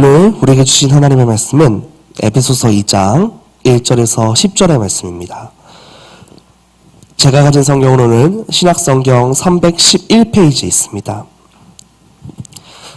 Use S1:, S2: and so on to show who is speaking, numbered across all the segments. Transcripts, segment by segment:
S1: 오늘 우리에게 주신 하나님의 말씀은 에베소서 2장 1절에서 10절의 말씀입니다. 제가 가진 성경으로는 신약성경 311페이지에 있습니다.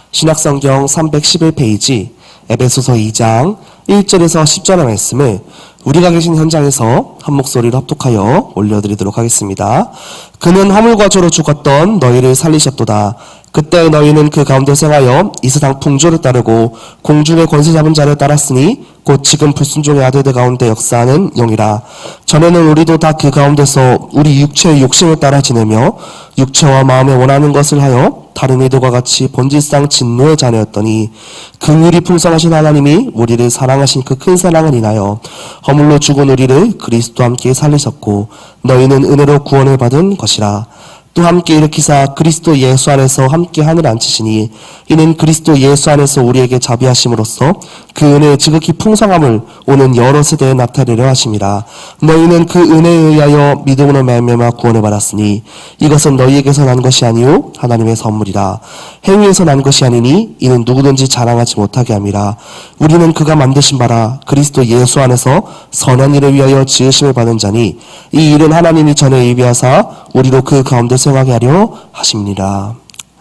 S1: 신약성경 311페이지 에베소서 2장 1절에서 10절의 말씀을 우리가 계신 현장에서 한 목소리로 합독하여 올려드리도록 하겠습니다. 그는 화물과 저로 죽었던 너희를 살리셨도다. 그때 너희는 그 가운데 생하여 이 세상 풍조를 따르고 공중의 권세 잡은 자를 따랐으니 곧 지금 불순종의 아들들 가운데 역사하는 영이라. 전에는 우리도 다 그 가운데서 우리 육체의 욕심을 따라 지내며 육체와 마음에 원하는 것을 하여 다른 이들과 같이 본질상 진노의 자녀였더니 긍휼이 풍성하신 하나님이 우리를 사랑하신 그 큰 사랑을 인하여 허물로 죽은 우리를 그리스도와 함께 살리셨고 너희는 은혜로 구원을 받은 것이라. 또 함께 일으키사 그리스도 예수 안에서 함께 하늘에 앉히시니 이는 그리스도 예수 안에서 우리에게 자비하심으로써 그 은혜의 지극히 풍성함을 오는 여러 세대에 나타내려 하심이라. 너희는 그 은혜에 의하여 믿음으로 말미암아 구원을 받았으니 이것은 너희에게서 난 것이 아니요 하나님의 선물이라. 행위에서 난 것이 아니니 이는 누구든지 자랑하지 못하게 함이라. 우리는 그가 만드신 바라 그리스도 예수 안에서 선한 일을 위하여 지으심을 받은 자니 이 일은 하나님이 전에 예비하사 우리로 그 가운데 생하게 하려 하십니다.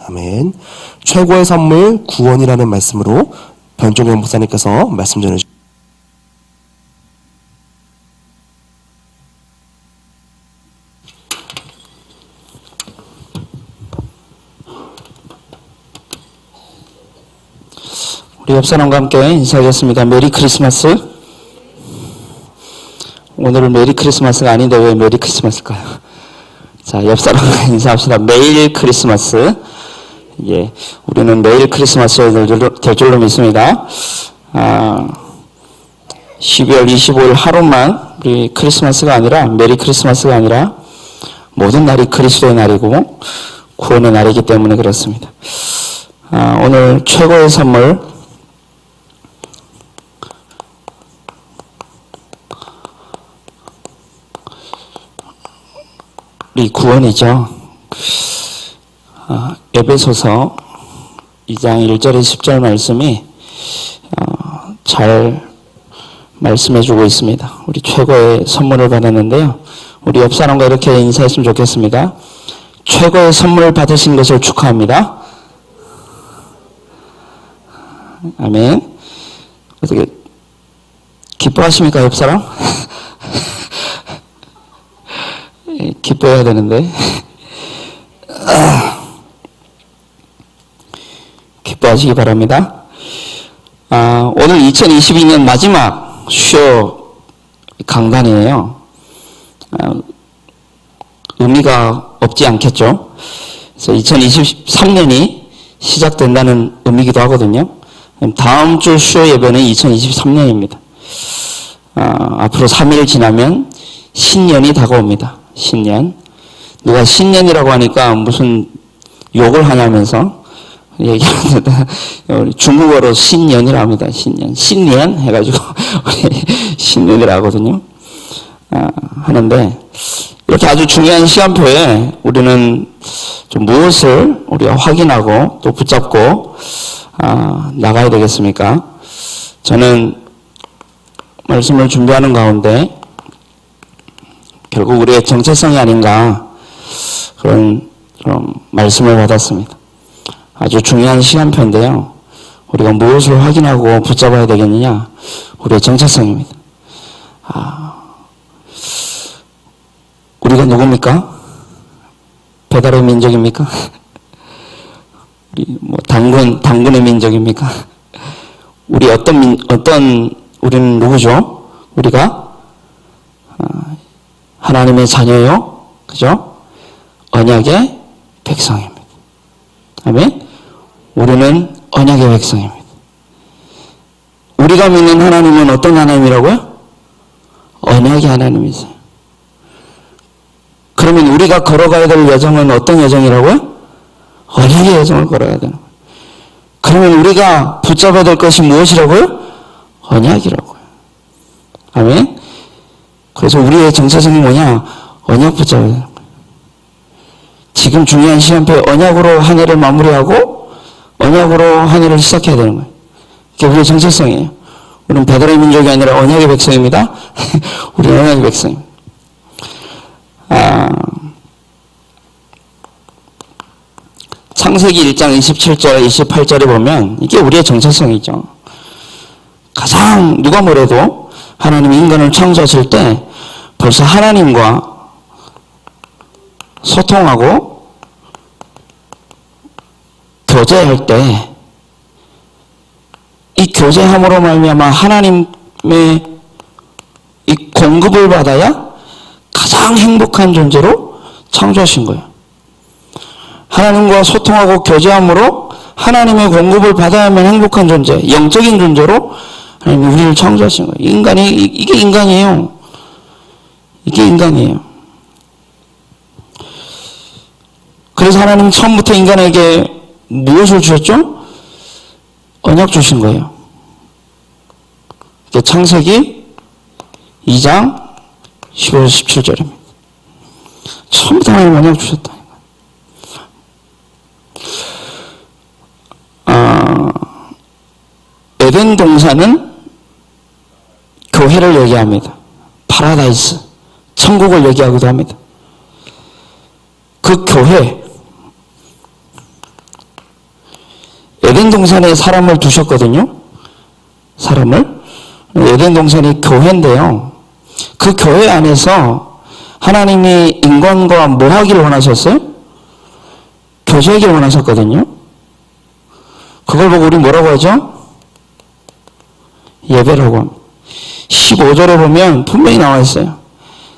S1: 아멘. 최고의 선물 구원이라는 말씀으로 변종현 목사님께서 말씀 전해주십니다.
S2: 우리 옆 사람과 함께 인사하겠습니다. 메리 크리스마스. 오늘은 메리 크리스마스가 아닌데 왜 메리 크리스마스일까요? 자, 옆 사람과 인사합시다. 매일 크리스마스. 예, 우리는 매일 크리스마스가 될 줄로 믿습니다. 12월 25일 하루만 우리 크리스마스가 아니라, 메리 크리스마스가 아니라 모든 날이 그리스도의 날이고 구원의 날이기 때문에 그렇습니다. 오늘 최고의 선물, 우리 구원이죠. 에베소서 2장 1절에 10절 말씀이 잘 말씀해주고 있습니다. 우리 최고의 선물을 받았는데요. 우리 옆 사람과 이렇게 인사했으면 좋겠습니다. 최고의 선물을 받으신 것을 축하합니다. 아멘. 어떻게 기뻐하십니까, 옆 사람? 기뻐해야 되는데. 기뻐하시기 바랍니다. 오늘 2022년 마지막 수요 강단이에요. 의미가 없지 않겠죠. 그래서 2023년이 시작된다는 의미이기도 하거든요. 다음 주 수요 예배는 2023년입니다. 앞으로 3일 지나면 신년이 다가옵니다. 신년. 누가 신년이라고 하니까 무슨 욕을 하냐면서 얘기하는데 중국어로 신년이라고 합니다. 신년. 신년 해가지고 우리 신년이라고 하거든요. 하는데 이렇게 아주 중요한 시간표에 우리는 좀 무엇을 우리가 확인하고 또 붙잡고 나가야 되겠습니까? 저는 말씀을 준비하는 가운데 결국 우리의 정체성이 아닌가 그런 말씀을 받았습니다. 아주 중요한 시간표인데요. 우리가 무엇을 확인하고 붙잡아야 되겠느냐? 우리의 정체성입니다. 우리가 누굽니까? 배달의 민족입니까? 우리 당근의 민족입니까? 우리 우리는 누구죠? 우리가 하나님의 자녀요, 그죠? 언약의 백성입니다. 아멘. 우리는 언약의 백성입니다. 우리가 믿는 하나님은 어떤 하나님이라고요? 언약의 하나님이세요. 그러면 우리가 걸어가야 될 여정은 어떤 여정이라고요? 언약의 여정을 걸어야 되는 거예요. 그러면 우리가 붙잡아야 될 것이 무엇이라고요? 언약이라고요. 아멘. 그래서 우리의 정체성이 뭐냐? 언약 붙잡아야 되는 거예요. 지금 중요한 시간표에 언약으로 한 해를 마무리하고 언약으로 한 해를 시작해야 되는 거예요. 그게 우리의 정체성이에요. 우리는 배달의 민족이 아니라 언약의 백성입니다. 우리는 언약의 백성입니다. 창세기 1장 27절, 28절에 보면 이게 우리의 정체성이죠. 가장 누가 뭐래도 하나님이 인간을 창조하실 때 벌써 하나님과 소통하고 교제할 때 이 교제함으로 말미암아 하나님의 이 공급을 받아야 가장 행복한 존재로 창조하신 거예요. 하나님과 소통하고 교제함으로 하나님의 공급을 받아야만 행복한 존재, 영적인 존재로 하나님이 우리를 창조하신 거예요. 이게 인간이에요. 이게 인간이에요. 그래서 하나님 처음부터 인간에게 무엇을 주셨죠? 언약 주신 거예요. 창세기 2장 15절 17절입니다. 처음부터 하나님 언약 주셨다. 에덴 동산은 교회를 얘기합니다. 파라다이스, 천국을 얘기하기도 합니다. 그 교회, 에덴 동산에 사람을 두셨거든요. 사람을. 에덴 동산이 교회인데요. 그 교회 안에서 하나님이 인간과 뭐 하기를 원하셨어요? 교제하기를 원하셨거든요. 그걸 보고 우리 뭐라고 하죠? 예배라고 합니다. 15절에 보면 분명히 나와 있어요.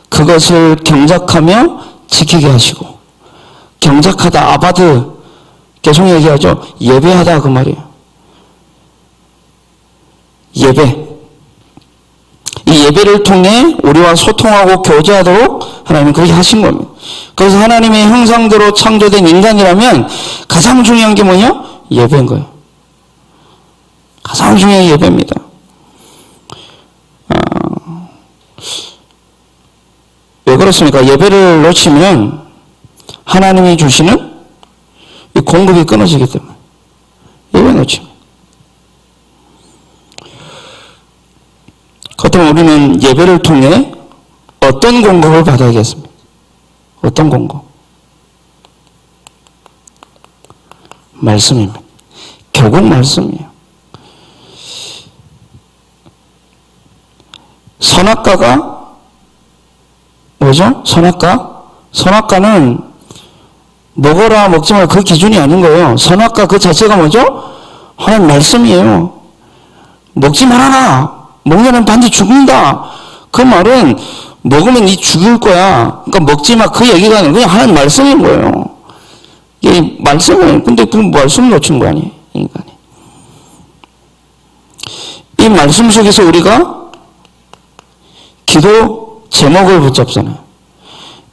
S2: 그것을 경작하며 지키게 하시고, 경작하다, 아바드, 계속 얘기하죠. 예배하다 그 말이에요. 예배. 이 예배를 통해 우리와 소통하고 교제하도록 하나님은 그렇게 하신 겁니다. 그래서 하나님의 형상대로 창조된 인간이라면 가장 중요한 게 뭐냐? 예배인 거예요. 가장 중요한 게 예배입니다. 왜 그렇습니까? 예배를 놓치면 하나님이 주시는 이 공급이 끊어지기 때문에 예배 놓치면. 그렇다면 우리는 예배를 통해 어떤 공급을 받아야겠습니까? 어떤 공급? 말씀입니다. 결국 말씀이에요. 선악과가 뭐죠? 선악과? 선악과는 먹어라 먹지 마라 그 기준이 아닌 거예요. 선악과 그 자체가 뭐죠? 하나님 말씀이에요. 먹지 말아라. 먹으면 반드시 죽는다. 그 말은 먹으면 니 죽을 거야. 그러니까 먹지 마. 그 얘기가 아니라 그냥 하나님 말씀인 거예요. 이게 말씀이에요. 근데 그 말씀 놓친 거 아니에요. 인간이. 이 말씀 속에서 우리가 기도 제목을 붙잡잖아요.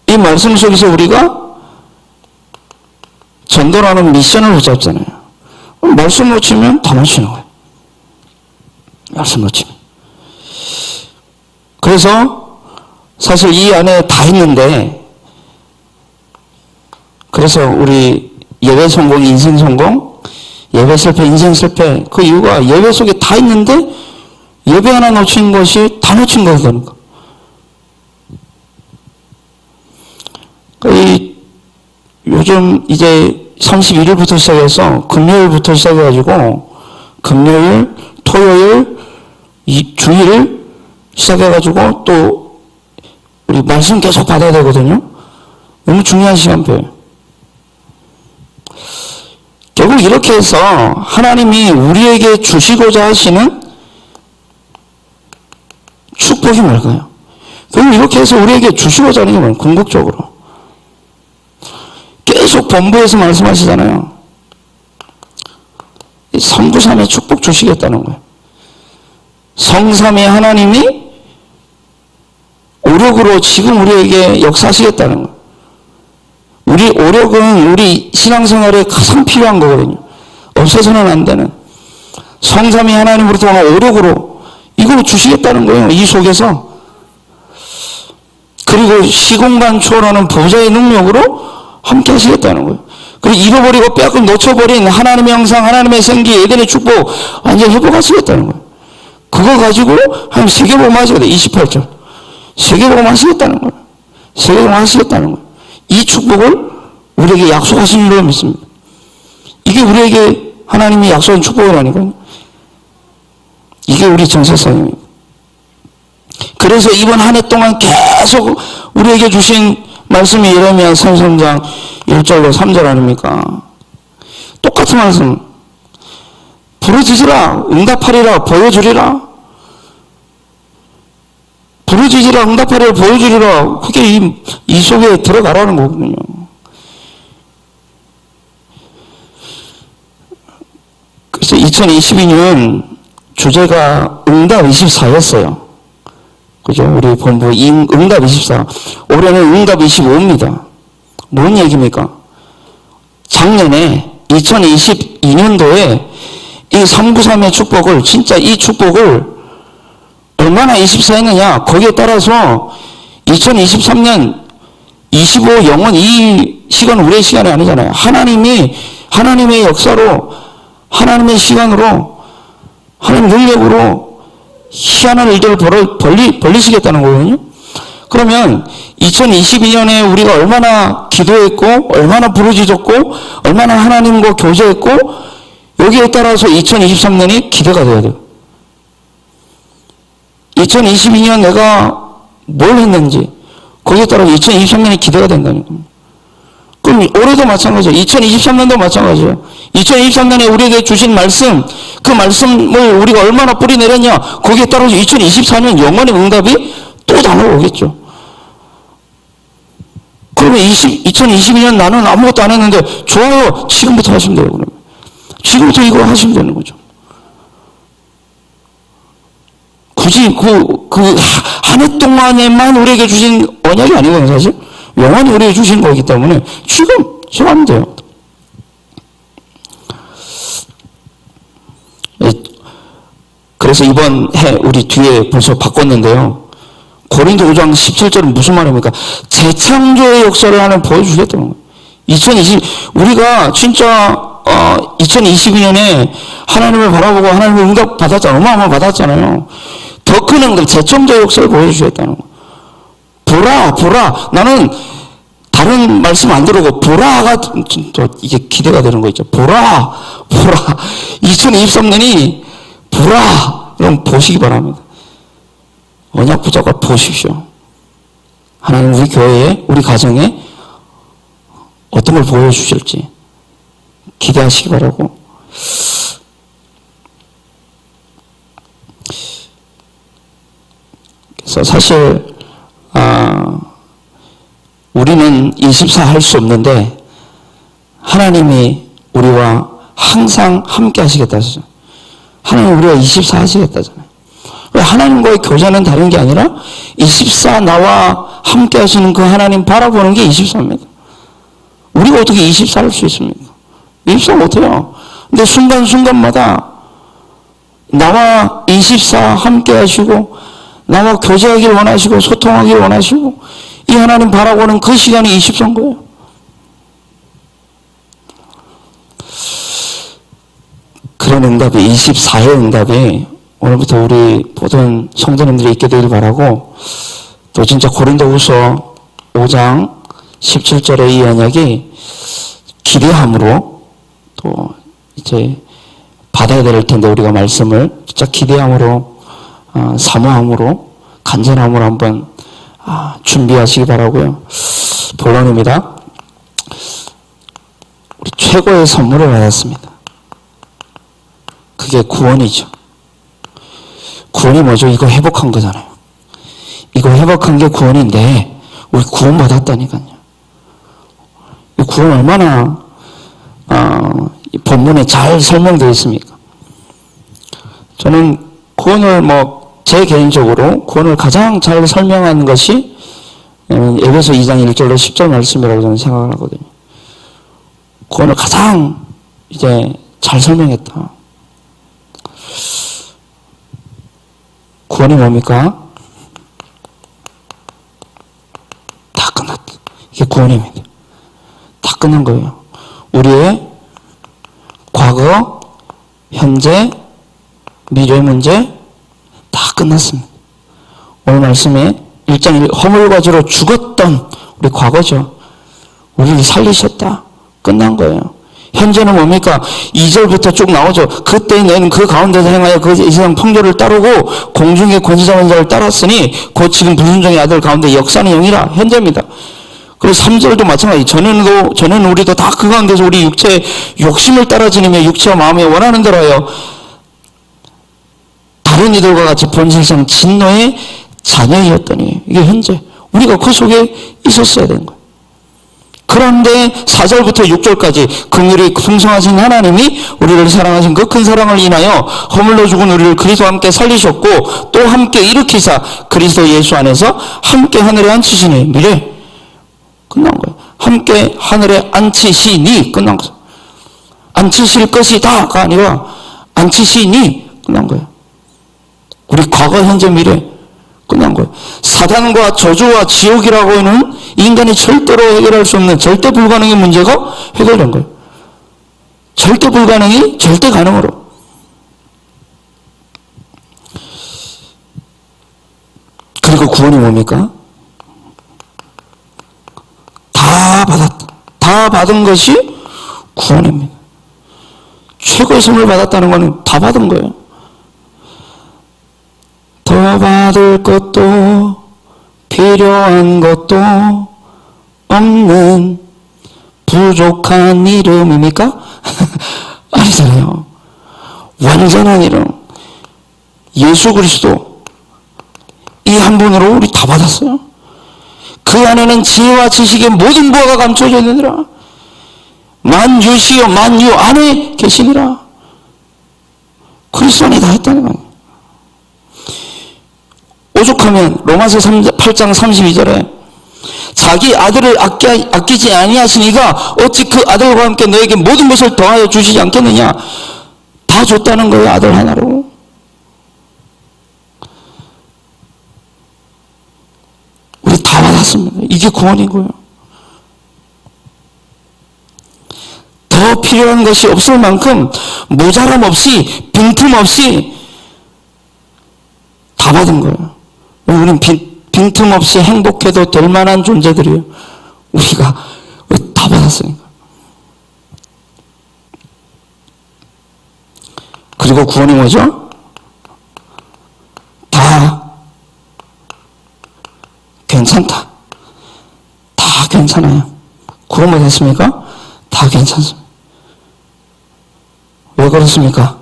S2: 이 말씀 속에서 우리가 전도라는 미션을 붙잡잖아요. 말씀 놓치면 다 놓치는 거예요. 말씀 놓치면. 그래서 사실 이 안에 다 있는데, 그래서 우리 예배 성공, 인생 성공, 예배 실패, 인생 실패, 그 이유가 예배 속에 다 있는데 예배 하나 놓친 것이 다 놓친 거니까. 요즘 이제 31일부터 시작해서 금요일부터 시작해가지고 금요일, 토요일, 주일 시작해가지고 또 우리 말씀 계속 받아야 되거든요. 너무 중요한 시간표예요. 결국 이렇게 해서 하나님이 우리에게 주시고자 하시는 축복이 뭘까요? 결국 이렇게 해서 우리에게 주시고자 하는 게 뭐예요? 궁극적으로. 계속 본부에서 말씀하시잖아요. 성부삼의 축복 주시겠다는 거예요. 성삼의 하나님이 오력으로 지금 우리에게 역사하시겠다는 거예요. 우리 오력은 우리 신앙생활에 가장 필요한 거거든요. 없어서는 안 되는. 성삼의 하나님으로부터 오는 오력으로 이걸 주시겠다는 거예요. 이 속에서. 그리고 시공간 초월하는 보좌의 능력으로 함께 하시겠다는 거예요. 그리고 잃어버리고 빼앗고 놓쳐버린 하나님의 형상, 하나님의 생기, 에덴의 축복 완전 회복하시겠다는 거예요. 그거 가지고 한 세계복음 하시겠다. 28절. 세계복음 하시겠다는 거예요. 세계복음 하시겠다는 거예요. 이 축복을 우리에게 약속하신 줄로 믿습니다. 이게 우리에게 하나님이 약속한 축복이라니까요. 이게 우리 정체성입니다. 그래서 이번 한 해 동안 계속 우리에게 주신 말씀이 예레미야 33장 1절로 3절 아닙니까? 똑같은 말씀. 부르짖으라, 응답하리라, 보여주리라. 부르짖으라, 응답하리라, 보여주리라. 그게 이 속에 들어가라는 거거든요. 그래서 2022년 주제가 응답 24였어요. 그죠? 우리 본부 응답 24. 올해는 응답 25입니다. 뭔 얘기입니까? 작년에 2022년도에 이 393의 축복을, 진짜 이 축복을 얼마나 24했느냐, 거기에 따라서 2023년 25 영원 이 시간은 우리의 시간이 아니잖아요. 하나님의 역사로, 하나님의 시간으로, 하나님 능력으로 희한한 일들을 벌리시겠다는 거거든요. 그러면 2022년에 우리가 얼마나 기도했고, 얼마나 부르짖었고, 얼마나 하나님과 교제했고, 여기에 따라서 2023년이 기대가 돼야 돼요. 2022년 내가 뭘 했는지, 거기에 따라서 2023년이 기대가 된다는 겁니다. 그럼 올해도 마찬가지예요. 2023년도 마찬가지예요. 2023년에 우리에게 주신 말씀, 그 말씀을 우리가 얼마나 뿌리내렸냐, 거기에 따라서 2024년 영원의 응답이 또 다가오겠죠. 그러면 2022년 나는 아무것도 안 했는데, 좋아요. 지금부터 하시면 돼요, 그러면. 지금부터 이거 하시면 되는 거죠. 굳이 한 해 동안에만 우리에게 주신 언약이 아니거든요, 사실. 영원히 우리에게 주신 거기 때문에 지금 하면 돼요. 그래서 이번 해 우리 뒤에 벌써 바꿨는데요. 고린도 5장 17절은 무슨 말입니까? 재창조의 역사를 하나님 보여주겠다는 거예요. 우리가 진짜 2022년에 하나님을 바라보고 하나님의 응답 받았잖아요. 어마어마 받았잖아요. 더 큰 응답, 재창조의 역사를 보여주겠다는 거예요. 보라. 나는 다른 말씀 안 들어오고 보라가 이게 기대가 되는 거 있죠. 보라. 2023년이 보라. 그럼 보시기 바랍니다. 언약 붙잡고 보십시오. 하나님 우리 교회에, 우리 가정에 어떤 걸 보여주실지 기대하시기 바라고. 그래서 사실 우리는 24 할 수 없는데 하나님이 우리와 항상 함께 하시겠다 하시죠. 하나님 우리와 24 하시겠다잖아요. 하나님과의 교제는 다른 게 아니라 24 나와 함께 하시는 그 하나님 바라보는 게 24입니다. 우리가 어떻게 24 할 수 있습니까? 24 못해요. 근데 순간순간마다 나와 24 함께 하시고 나와 교제하길 원하시고 소통하길 원하시고 이 하나님 바라보는 그 시간이 24인 거예요. 그런 응답이 24의 응답이 오늘부터 우리 모든 성도님들이 있게 되길 바라고, 또 진짜 고린도후서 5장 17절의 이 언약이 기대함으로 또 이제 받아야 될 텐데 우리가 말씀을 진짜 기대함으로 사모함으로 간절함으로 한번 준비하시기 바라고요. 본론입니다. 우리 최고의 선물을 받았습니다. 그게 구원이죠. 구원이 뭐죠? 이거 회복한 거잖아요. 이거 회복한 게 구원인데 우리 구원 받았다니까요. 이 구원 얼마나 본문에 잘 설명되어 있습니까? 저는 구원을 제 개인적으로 구원을 가장 잘 설명하는 것이 에베소 2장 1절로 10절 말씀이라고 저는 생각을 하거든요. 구원을 가장 이제 잘 설명했다. 구원이 뭡니까? 다 끝났다. 이게 구원입니다. 다 끝난 거예요. 우리의 과거, 현재, 미래 문제 다 끝났습니다. 오늘 말씀에 1장 1 허물과 죄로 죽었던 우리 과거죠. 우리를 살리셨다. 끝난 거예요. 현재는 뭡니까? 2절부터 쭉 나오죠. 그때 너는 그 가운데서 행하여 그 이 세상 풍조를 따르고 공중의 권세 잡은 자를 따랐으니 곧 지금 불순종의 아들 가운데 역사는 영이라. 현재입니다. 그리고 3절도 마찬가지. 전에는 우리도 다 그 가운데서 우리 육체의 욕심을 따라 지니며 육체와 마음에 원하는 대로 하여 다른 이들과 같이 본질상 진노의 자녀이었더니. 이게 현재. 우리가 그 속에 있었어야 되는 거예요. 그런데 4절부터 6절까지 긍휼이 풍성하신 하나님이 우리를 사랑하신 그 큰 사랑을 인하여 허물로 죽은 우리를 그리스도와 함께 살리셨고 또 함께 일으키사 그리스도 예수 안에서 함께 하늘에 앉히시니. 미래 끝난 거예요. 함께 하늘에 앉히시니 끝난 거예요. 앉히실 것이다가 아니라 앉히시니 끝난 거예요. 우리 과거, 현재, 미래 끝난 거예요. 사단과 저주와 지옥이라고 하는 인간이 절대로 해결할 수 없는 절대 불가능의 문제가 해결된 거예요. 절대 불가능이 절대 가능으로. 그리고 구원이 뭡니까? 다 받았다. 다 받은 것이 구원입니다. 최고의 선물 받았다는 것은 다 받은 거예요. 더 받을 것도 필요한 것도 없는 부족한 이름입니까? 아니잖아요. 완전한 이름 예수 그리스도 이 한 분으로 우리 다 받았어요. 그 안에는 지혜와 지식의 모든 부하가 감춰져 있느니라. 만유시여 만유 안에 계시니라. 그리스도 안에 다 했다는 거예요. 오죽하면 로마서 8장 32절에 자기 아들을 아끼지 아니하시니가 어찌 그 아들과 함께 너에게 모든 것을 더하여 주시지 않겠느냐. 다 줬다는 거예요. 아들 하나로. 우리 다 받았습니다. 이게 구원이고요. 더 필요한 것이 없을 만큼 모자람 없이 빈틈 없이 다 받은 거예요. 우리는 빈틈없이 행복해도 될 만한 존재들이에요. 우리가 다 받았으니까. 그리고 구원이 뭐죠? 다 괜찮다. 다 괜찮아요. 구원 받았습니까? 다 괜찮습니다. 왜 그렇습니까?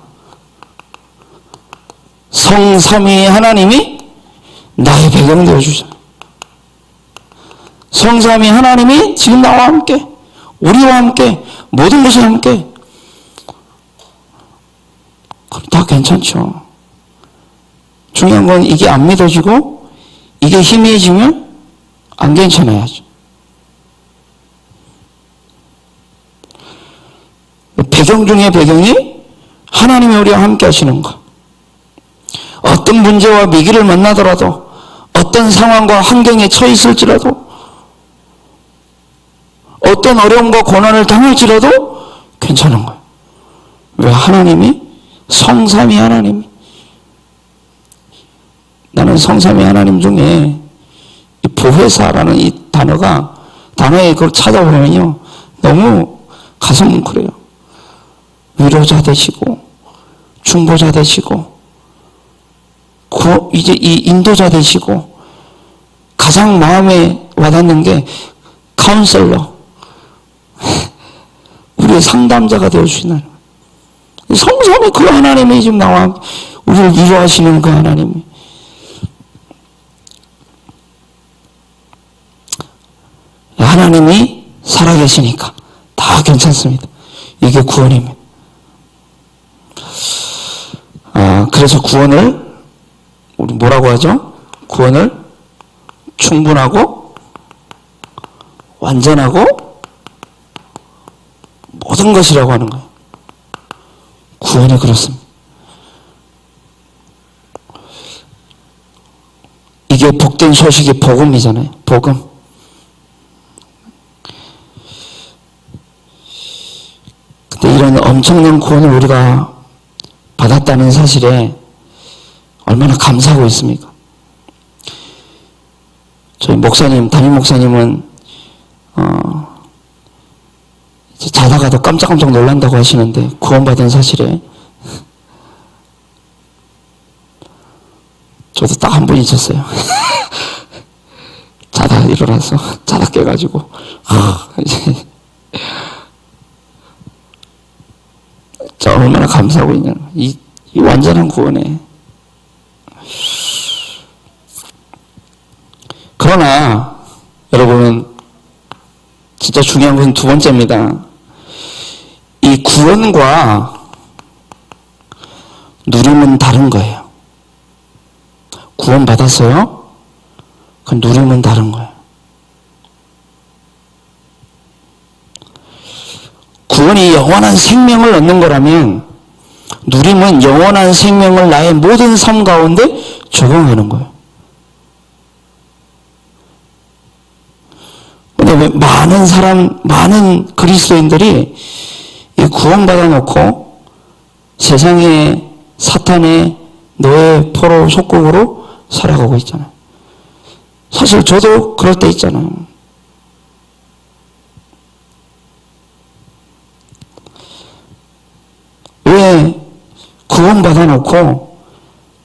S2: 성삼위 하나님이 나의 배경 되어주잖아요. 성삼위 하나님이 지금 나와 함께, 우리와 함께, 모든 것이 함께. 그럼 다 괜찮죠. 중요한 건 이게 안 믿어지고 이게 희미해지면 안 괜찮아야죠. 배경 중에 배경이 하나님이 우리와 함께 하시는 것. 어떤 문제와 위기를 만나더라도 어떤 상황과 환경에 처해 있을지라도 어떤 어려움과 고난을 당할지라도 괜찮은 거예요. 왜? 하나님이 성삼위 하나님이. 나는 성삼위 하나님 중에 이 보혜사라는 이 단어에 그걸 찾아보면요 너무 가슴 뭉클해요. 위로자 되시고 중보자 되시고 이제 이 인도자 되시고 가장 마음에 와닿는 게 카운셀러 우리의 상담자가 되어주시는 성삼위 그 하나님이 지금 나와 우리를 위로하시는 그 하나님이. 하나님이 살아계시니까 다 괜찮습니다. 이게 구원입니다. 그래서 구원을 우리 뭐라고 하죠? 구원을 충분하고 완전하고 모든 것이라고 하는 거예요. 구원이 그렇습니다. 이게 복된 소식이 복음이잖아요. 복음. 엄청난 구원을 우리가 받았다는 사실에 얼마나 감사하고 있습니까? 저희 목사님, 담임 목사님은 이제 자다가도 깜짝깜짝 놀란다고 하시는데 구원받은 사실에 저도 딱 한 번 있었어요. 자다 일어나서 자다 깨가지고 이제 저 얼마나 감사하고 있냐. 이 완전한 구원에. 그러나 여러분 진짜 중요한 것은 두 번째입니다. 이 구원과 누림은 다른 거예요. 구원 받았어요? 그 누림은 다른 거예요. 구원이 영원한 생명을 얻는 거라면 누림은 영원한 생명을 나의 모든 삶 가운데 적용하는 거예요. 근데 왜 많은 그리스도인들이 이 구원받아 놓고 세상의 사탄의 노예 포로 속국으로 살아가고 있잖아요. 사실 저도 그럴 때 있잖아요. 왜 구원받아 놓고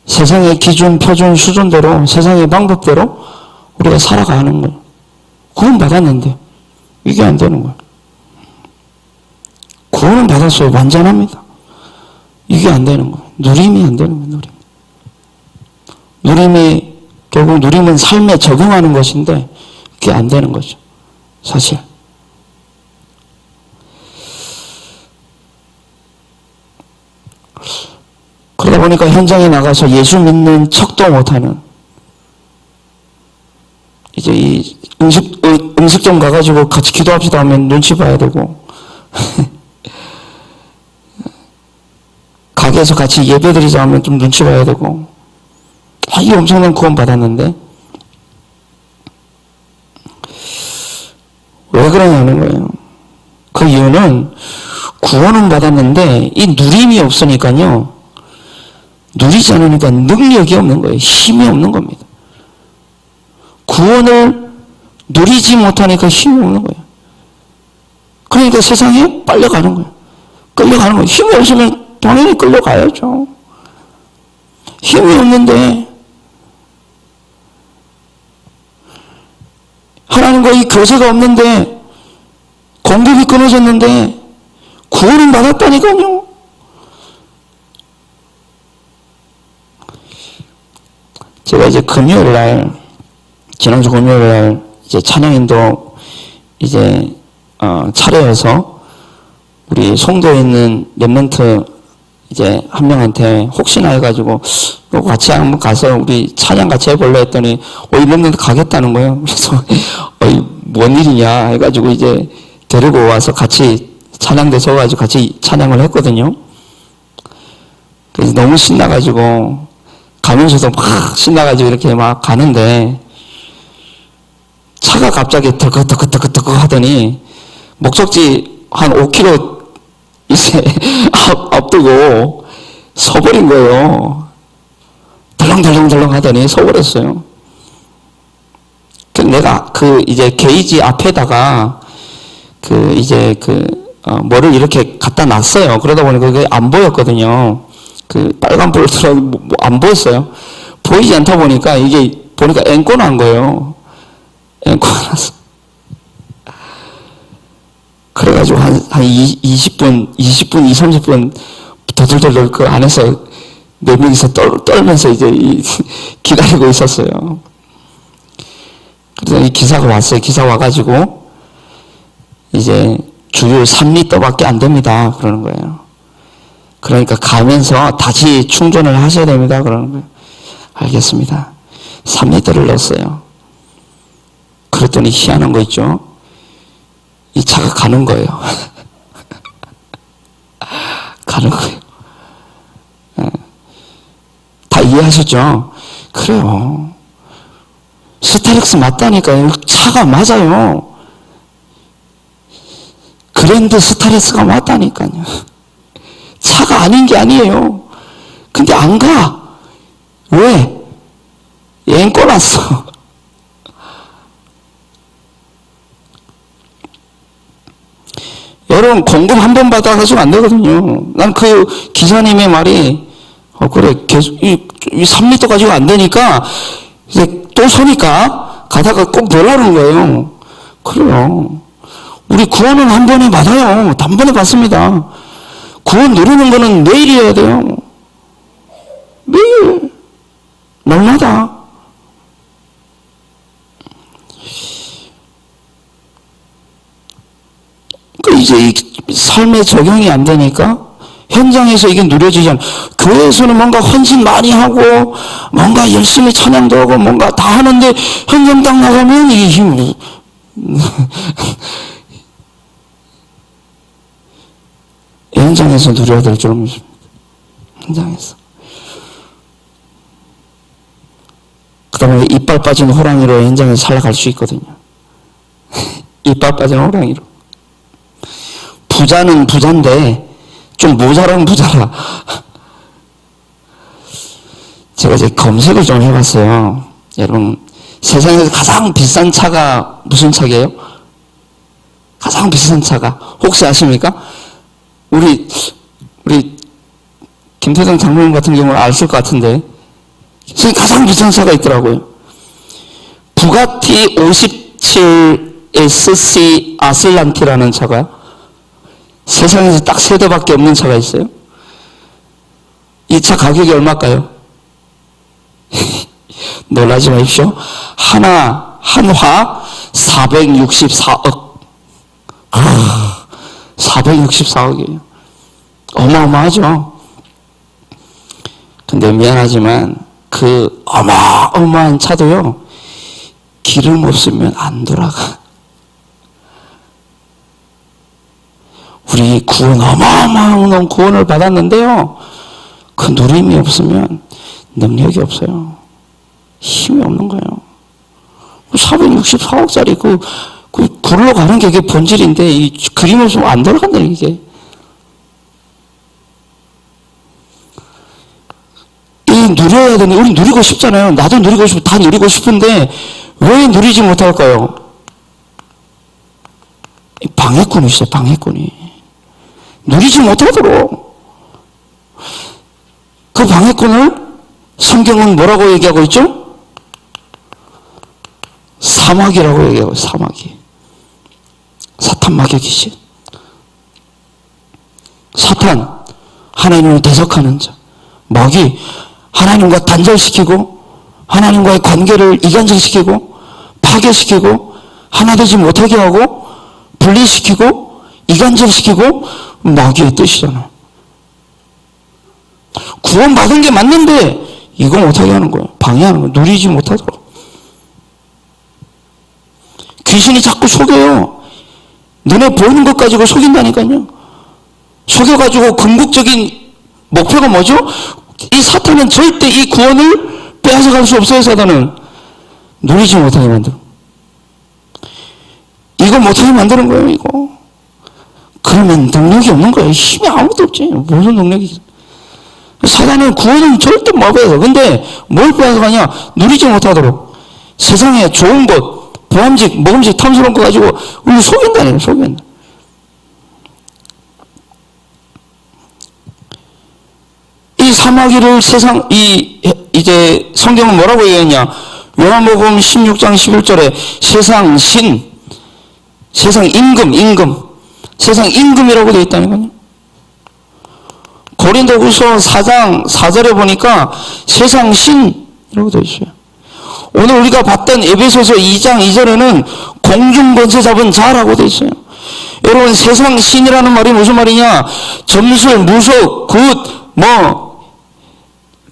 S2: 세상의 기준, 표준, 수준대로 세상의 방법대로 우리가 살아가는 거예요. 구원받았는데 이게 안 되는 거예요. 구원은 받았어요. 완전합니다. 이게 안 되는 거예요. 누림이 안 되는 거예요. 누림이 결국 누림은 삶에 적용하는 것인데 그게 안 되는 거죠. 사실. 그러다 보니까 현장에 나가서 예수 믿는 척도 못하는 이제 이 음식점 가가지고 같이 기도합시다 하면 눈치 봐야 되고 가게에서 같이 예배드리자 하면 좀 눈치 봐야 되고 이 엄청난 구원 받았는데 왜 그러냐는 거예요. 그 이유는 구원은 받았는데 이 누림이 없으니까요. 누리지 않으니까 능력이 없는 거예요. 힘이 없는 겁니다. 구원을 누리지 못하니까 힘이 없는 거예요. 그러니까 세상에 빨려가는 거예요. 끌려가는 거예요. 힘이 없으면 당연히 끌려가야죠. 힘이 없는데 하나님과의 교제가 없는데 공급이 끊어졌는데 구원은 받았다니까요. 제가 이제 지난주 금요일날 이제 찬양인도 이제 차례여서 우리 송도에 있는 렘넌트 이제 한 명한테 혹시나 해가지고 같이 한번 가서 우리 찬양 같이 해볼래 했더니 이 렘넌트 가겠다는 거예요. 그래서 뭔 일이냐 해가지고 이제 데리고 와서 같이 찬양대 서가지고 같이 찬양을 했거든요. 그래서 너무 신나가지고 가면서도 막 신나가지고 이렇게 막 가는데 차가 갑자기 덜컥 하더니 목적지 한 5km 이제 앞두고 서버린 거예요. 덜렁덜렁 하더니 서버렸어요. 내가 이제 게이지 앞에다가 뭐를 이렇게 갖다 놨어요. 그러다 보니까 그게 안 보였거든요. 빨간 불 들어 안 보였어요. 보이지 않다 보니까 이게 보니까 앵꼬 난 거예요. 앵꼬 나서. 그래가지고 한 20분, 30분 더들덜 그 안에서 4명이서 떨면서 이제 기다리고 있었어요. 그래서 이 기사가 왔어요. 기사 와가지고 이제 주유 3리터밖에 안 됩니다. 그러는 거예요. 그러니까 가면서 다시 충전을 하셔야 됩니다. 그러는 거예요. 알겠습니다. 3리터를 넣었어요. 그랬더니 희한한 거 있죠. 이 차가 가는 거예요. 가는 거예요. 다 이해하셨죠? 그래요. 스타렉스 맞다니까요. 차가 맞아요. 그랜드 스타렉스가 맞다니까요. 차가 아닌 게 아니에요. 근데 안 가. 왜? 앵 꺼놨어. 여러분, 공급 한 번 받아가지고 안 되거든요. 난 그 기사님의 말이, 그래, 계속, 이 3m 가지고 안 되니까, 이제 또 서니까, 가다가 꼭 놀라는 거예요. 그래요. 우리 구원은 한 번에 받아요. 단번에 받습니다. 구원 누리는 거는 매일이어야 돼요. 매일. 날마다. 이제 이 삶에 적용이 안 되니까 현장에서 이게 누려지지 않아. 교회에서는 뭔가 헌신 많이 하고 뭔가 열심히 찬양도 하고 뭔가 다 하는데 현장 딱 나가면 이게 힘 현장에서 누려야 될 줄 믿습니다. 현장에서. 그 다음에 이빨 빠진 호랑이로 현장에서 살아갈 수 있거든요. 이빨 빠진 호랑이로. 부자는 부자인데 좀 모자란 부자라. 제가 이제 검색을 좀 해봤어요. 여러분, 세상에서 가장 비싼 차가 무슨 차게요? 가장 비싼 차가 혹시 아십니까? 우리 김태정 장로님 같은 경우는 아실 것 같은데 세상에 가장 비싼 차가 있더라고요. 부가티 57 SC 아슬란티라는 차가 세상에서 딱 세 대밖에 없는 차가 있어요. 이 차 가격이 얼마일까요? 놀라지 마십시오. 한화 464억. 464억이에요. 어마어마하죠. 근데 미안하지만 그 어마어마한 차도요, 기름 없으면 안 돌아가. 우리 구원, 어마어마한 구원을 받았는데요, 그 누림이 없으면 능력이 없어요. 힘이 없는 거예요. 464억짜리 그 굴러가는 게 이게 본질인데, 이 그림 없으면 안 돌아간다, 이게. 이 누려야 되는데, 우리 누리고 싶잖아요. 나도 누리고 싶고, 다 누리고 싶은데, 왜 누리지 못할까요? 방해꾼이 있어요, 방해꾼이. 누리지 못하도록. 그 방해꾼을 성경은 뭐라고 얘기하고 있죠? 사마귀라고 얘기하고, 사마귀. 사탄 마귀 귀신. 사탄, 하나님을 대적하는 자. 마귀, 하나님과 단절시키고 하나님과의 관계를 이간질시키고 파괴시키고 하나 되지 못하게 하고 분리시키고 이간질시키고 마귀의 뜻이잖아요. 구원받은 게 맞는데 이거 못하게 하는 거예요. 방해하는 거예요. 누리지 못하도록. 귀신이 자꾸 속여요. 눈에 보이는 것 가지고 속인다니까요. 속여가지고 궁극적인 목표가 뭐죠? 이 사탄은 절대 이 구원을 빼앗아갈 수 없어요. 사탄은 누리지 못하게 만들어. 이거 못하게 만드는 거예요. 이거. 그러면 능력이 없는 거예요. 힘이 아무것도 없지. 무슨 능력이 있어. 사단은 구원은 절대 못 빼앗아. 근데 뭘 빼앗아가냐? 누리지 못하도록 세상에 좋은 것, 보암직, 먹음직, 탐스러운 거 가지고 우리 속인다니에요. 속인다. 이 사마귀를 이제 성경은 뭐라고 얘기했냐? 요한복음 16장 11절에 세상 신, 세상 임금, 세상 임금이라고 되어 있다니까요. 고린도후서 4장 4절에 보니까 세상 신이라고 되어 있어요. 오늘 우리가 봤던 에베소서 2장 2절에는 공중 권세 잡은 자라고 되어 있어요. 여러분, 세상 신이라는 말이 무슨 말이냐? 점술, 무속,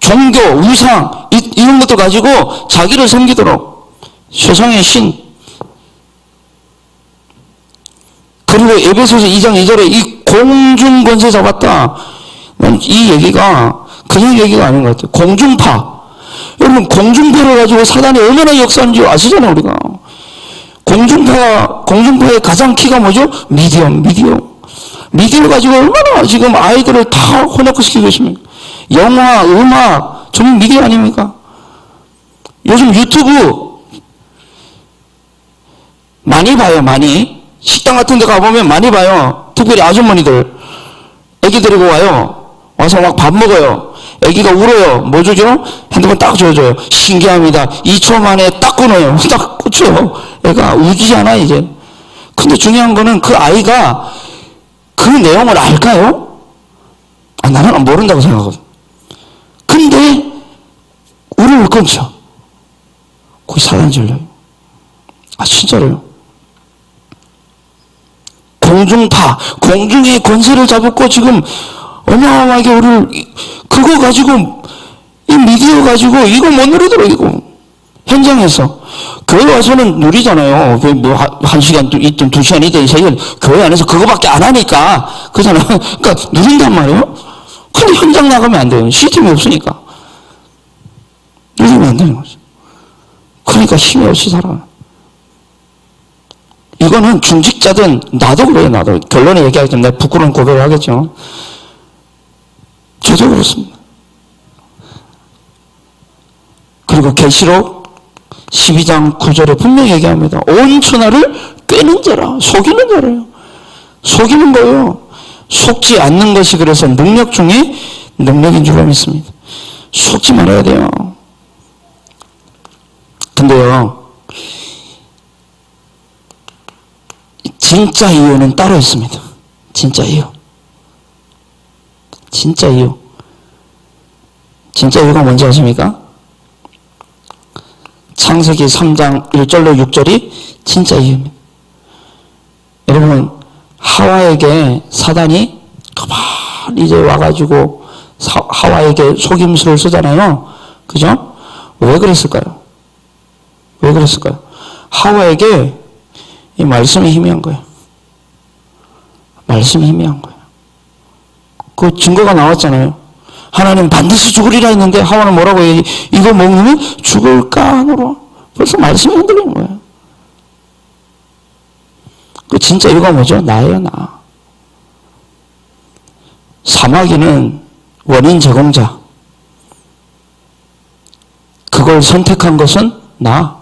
S2: 종교, 우상 이런 것도 가지고 자기를 섬기도록 세상의 신. 그리고 에베소서 2장 2절에 이 공중 권세 잡았다. 이 얘기가 그냥 얘기가 아닌 것 같아요. 공중파. 여러분, 공중파를 가지고 사단이 얼마나 역사하는지 아시잖아요, 우리가. 공중파의 가장 키가 뭐죠? 미디엄. 미디어 가지고 얼마나 지금 아이들을 다 혼합시키고 있습니까? 영화, 음악, 전부 미디어 아닙니까? 요즘 유튜브 많이 봐요, 많이. 식당 같은 데 가보면 많이 봐요. 특별히 아주머니들. 애기 데리고 와요. 와서 막 밥 먹어요. 애기가 울어요. 뭐 주죠? 핸드폰 딱 줘줘요. 신기합니다. 2초 만에 딱 끊어요. 딱 꽂혀요. 애가 우지 않아, 이제. 근데 중요한 거는 그 아이가 그 내용을 알까요? 아, 나는 모른다고 생각하거든. 근데 우리를 끊죠. 거기 사단 질려요. 아, 진짜로요. 공중파, 공중의 권세를 잡고 지금 어마어마하게 우리를, 그거 가지고, 이 미디어 가지고 이거 못 누리더라고, 이거. 현장에서. 교회 와서는 누리잖아요. 한 시간 있든 2시간 있든 3시간. 교회 안에서 그거밖에 안 하니까. 그잖아요. 그러니까 누린단 말이에요. 근데 현장 나가면 안 돼요. 시스템이 없으니까. 누리면 안 되는 거죠. 그러니까 힘이 없이 살아요. 이거는 중직자든 나도 그래요, 나도. 결론에 얘기하겠지만 내가 부끄러운 고백을 하겠죠. 저도 그렇습니다. 그리고 계시록 12장 9절에 분명히 얘기합니다. 온 천하를 꿰는 자라, 속이는 자라요. 속이는 거예요. 속지 않는 것이 그래서 능력 중에 능력인 줄 믿습니다. 속지 말아야 돼요. 근데요, 진짜 이유는 따로 있습니다. 진짜 이유. 진짜 이유. 진짜 이유가 뭔지 아십니까? 창세기 3장 1절로 6절이 진짜 이유입니다. 여러분, 하와에게 사단이 가만히 이제 와가지고 하와에게 속임수를 쓰잖아요. 그죠? 왜 그랬을까요? 왜 그랬을까요? 하와에게 이 말씀이 희미한 거예요. 말씀이 희미한 거예요. 그 증거가 나왔잖아요. 하나님 반드시 죽으리라 했는데 하와는 뭐라고 해요? 이거 먹으면 죽을까 하노라. 벌써 말씀이 흔들리는 거예요. 그 진짜 이유가 뭐죠? 나예요, 나. 사마귀는 원인 제공자. 그걸 선택한 것은 나.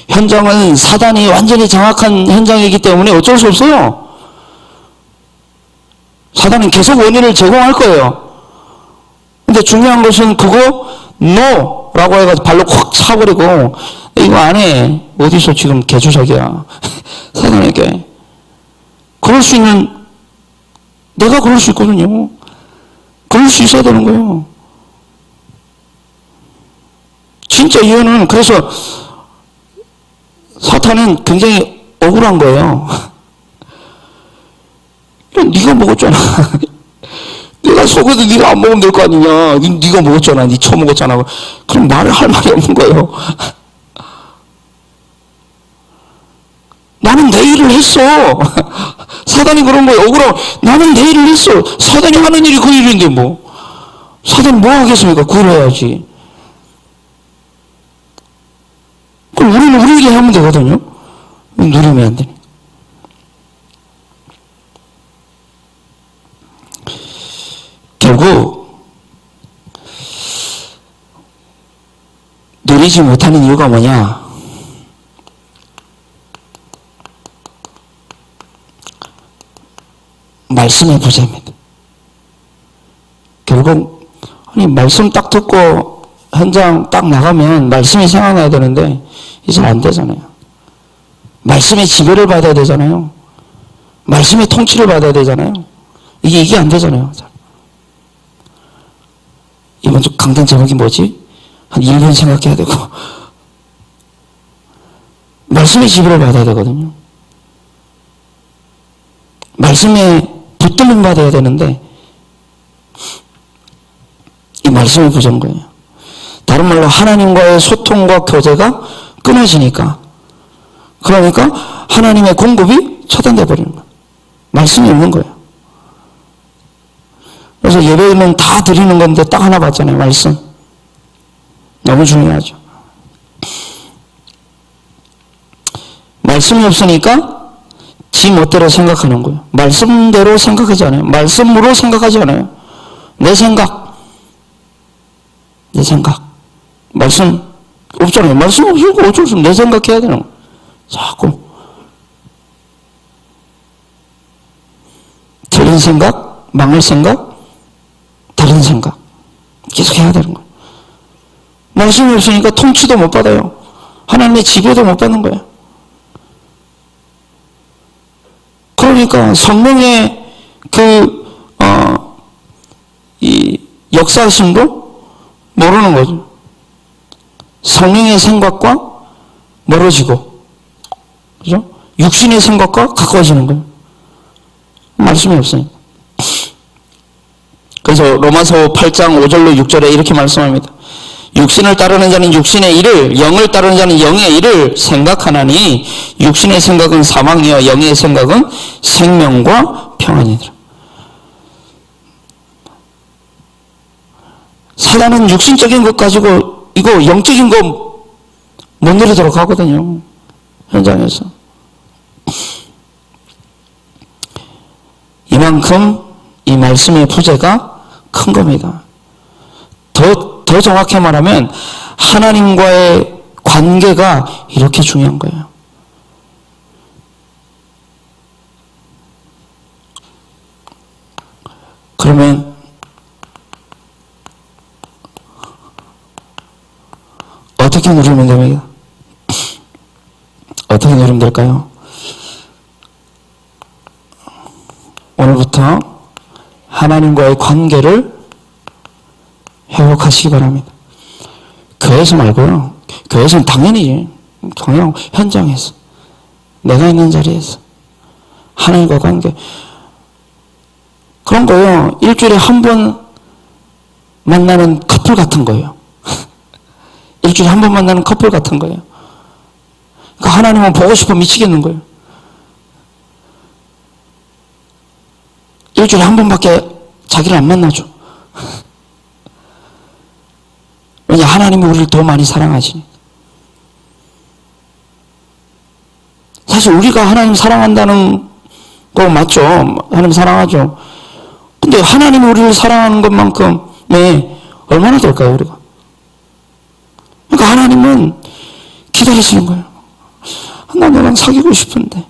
S2: 현장은 사단이 완전히 장악한 현장이기 때문에 어쩔 수 없어요. 사단은 계속 원인을 제공할 거예요. 근데 중요한 것은 그거 NO! 라고 해가지고 발로 콱 차버리고 이거 안 해. 어디서 지금 개주작이야. 사단에게. 그럴 수 있는, 내가 그럴 수 있거든요. 그럴 수 있어야 되는 거예요. 진짜 이유는 그래서 사탄은 굉장히 억울한 거예요. 네가 먹었잖아. 내가 속여도 네가 안 먹으면 될 거 아니냐. 네가 먹었잖아. 네 처먹었잖아. 그럼 말을 할 말이 없는 거예요. 나는 내 일을 했어. 사단이 그런 거예요. 억울하고 나는 내 일을 했어. 사단이 하는 일이 그 일인데 뭐. 사단이 뭐 하겠습니까? 그걸 해야지. 그럼 우리는 우리 일 하면 되거든요. 누리면 안 되니까. 결국 누리지 못하는 이유가 뭐냐? 말씀의 부재입니다. 결국 아니 말씀 딱 듣고 현장 딱 나가면 말씀이 생각나야 되는데 이제 안 되잖아요. 말씀의 지배를 받아야 되잖아요. 말씀의 통치를 받아야 되잖아요. 이게 안 되잖아요. 이번 주 강단 제목이 뭐지? 한 1분 생각해야 되고 말씀의 지배를 받아야 되거든요. 말씀에 붙들림 받아야 되는데 이 말씀이 부족한 거예요. 다른 말로 하나님과의 소통과 교제가 끊어지니까 그러니까 하나님의 공급이 차단돼 버리는 거예요. 말씀이 없는 거예요. 그래서 예배는 다 드리는 건데 딱 하나 봤잖아요. 말씀. 너무 중요하죠. 말씀이 없으니까 지 멋대로 생각하는 거예요. 말씀대로 생각하지 않아요. 말씀으로 생각하지 않아요. 내 생각. 말씀 없잖아요. 말씀 없으니까 어쩔 수 없어. 내 생각해야 되는 거예요. 자꾸. 틀린 생각, 망할 생각, 다른 생각. 계속 해야 되는 거예요. 말씀이 없으니까 통치도 못 받아요. 하나님의 지배도 못 받는 거예요. 그러니까 성령의 이 역사심도 모르는 거죠. 성령의 생각과 멀어지고, 그죠? 육신의 생각과 가까워지는 거예요. 말씀이 없으니까. 그래서 로마서 8장 5절로 6절에 이렇게 말씀합니다. 육신을 따르는 자는 육신의 일을, 영을 따르는 자는 영의 일을 생각하나니 육신의 생각은 사망이요 영의 생각은 생명과 평안이더라. 사단은 육신적인 것 가지고 이거 영적인 거 못 누리도록 하거든요. 현장에서. 이만큼 이 말씀의 부재가 큰 겁니다. 더 정확히 말하면 하나님과의 관계가 이렇게 중요한 거예요. 그러면 어떻게 누리면 됩니까? 어떻게 누리면 될까요? 오늘부터 하나님과의 관계를 회복하시기 바랍니다. 교회에서 말고요. 교회에서는 당연히 그냥 현장에서 내가 있는 자리에서 하나님과 관계 그런 거요. 일주일에 한 번 만나는 커플 같은 거예요. 일주일에 한 번 만나는 커플 같은 거예요. 그러니까 하나님은 보고 싶어 미치겠는 거예요. 일주일에 한 번밖에 자기를 안 만나죠. 왜냐 하나님이 우리를 더 많이 사랑하시니. 사실 우리가 하나님 사랑한다는 거 맞죠. 하나님 사랑하죠. 근데 하나님이 우리를 사랑하는 것만큼에 얼마나 될까요 우리가. 그러니까 하나님은 기다리시는 거예요. 나 너랑 사귀고 싶은데